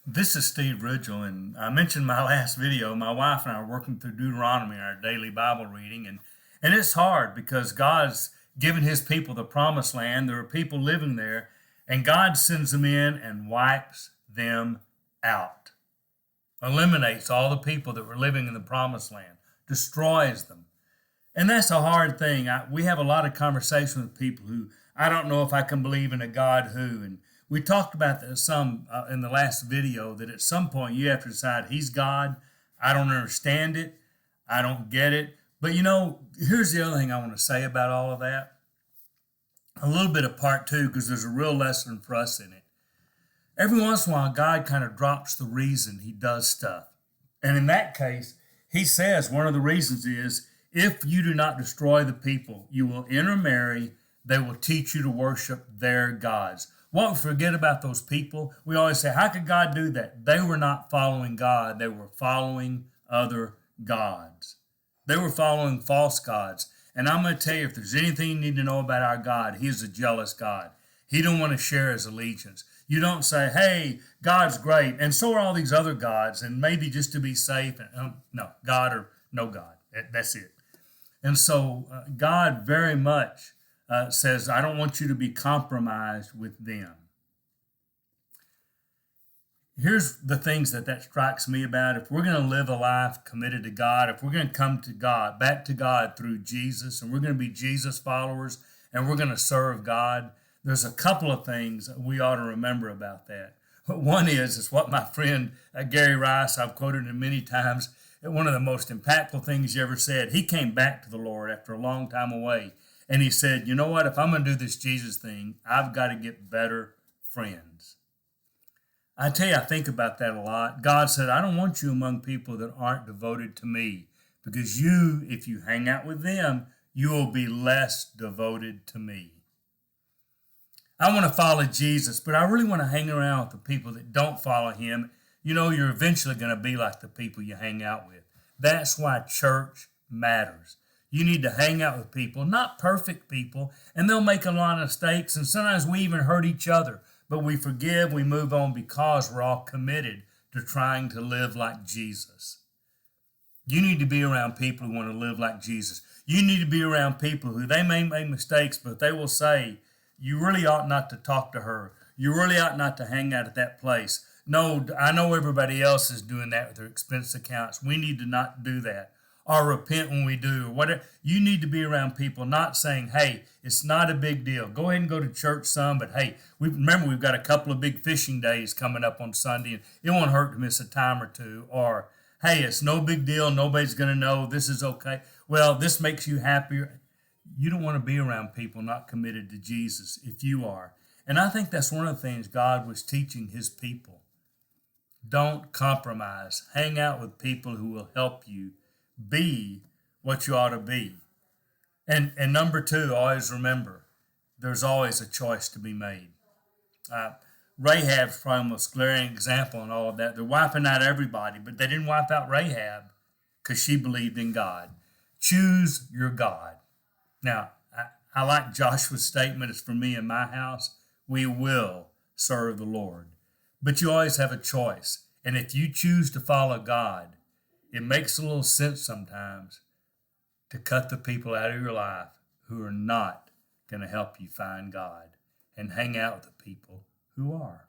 This is Steve Ridgel, and I mentioned in my last video, my wife and I are working through Deuteronomy, our daily Bible reading, and it's hard because God's given his people the promised land. There are people living there, and God sends them in and wipes them out, eliminates all the people that were living in the promised land, destroys them. And that's a hard thing. We have a lot of conversation with people who I don't know if I can believe in a God who. And we talked about that some in the last video that at some point you have to decide he's God. I don't understand it. I don't get it. But here's the other thing I want to say about all of that. A little bit of part two, because there's a real lesson for us in it. Every once in a while, God kind of drops the reason he does stuff. And in that case, he says one of the reasons is, if you do not destroy the people, you will intermarry. They will teach you to worship their gods. What we forget about those people, we always say, how could God do that? They were not following God. They were following other gods. They were following false gods. And I'm going to tell you, if there's anything you need to know about our God, he is a jealous God. He don't want to share his allegiance. You don't say, hey, God's great, and so are all these other gods, and maybe just to be safe. No, God or no God. That's it. And so God very much says, I don't want you to be compromised with them. Here's the things that strikes me about. If we're going to live a life committed to God, if we're going to come to God, back to God through Jesus, and we're going to be Jesus followers, and we're going to serve God, there's a couple of things we ought to remember about that. One is what my friend Gary Rice, I've quoted him many times, one of the most impactful things he ever said. He came back to the Lord after a long time away, and he said, you know what, if I'm going to do this Jesus thing, I've got to get better friends. I tell you, I think about that a lot. God said, I don't want you among people that aren't devoted to me, because if you hang out with them, you will be less devoted to me. I want to follow Jesus, but I really want to hang around with the people that don't follow him. You're eventually going to be like the people you hang out with. That's why church matters. You need to hang out with people, not perfect people, and they'll make a lot of mistakes, and sometimes we even hurt each other, but we forgive, we move on because we're all committed to trying to live like Jesus. You need to be around people who want to live like Jesus. You need to be around people who they may make mistakes, but they will say, you really ought not to talk to her. You really ought not to hang out at that place. No, I know everybody else is doing that with their expense accounts. We need to not do that. Or repent when we do, or whatever. You need to be around people not saying, hey, it's not a big deal. Go ahead and go to church some, but hey, remember we've got a couple of big fishing days coming up on Sunday, and it won't hurt to miss a time or two. Or, hey, it's no big deal. Nobody's going to know. This is okay. Well, this makes you happier. You don't want to be around people not committed to Jesus if you are. And I think that's one of the things God was teaching his people. Don't compromise. Hang out with people who will help you be what you ought to be. And number two, always remember, there's always a choice to be made. Rahab's probably the most glaring example in all of that. They're wiping out everybody, but they didn't wipe out Rahab because she believed in God. Choose your God. Now, I like Joshua's statement, it's for me and my house, we will serve the Lord. But you always have a choice. And if you choose to follow God, it makes a little sense sometimes to cut the people out of your life who are not going to help you find God and hang out with the people who are.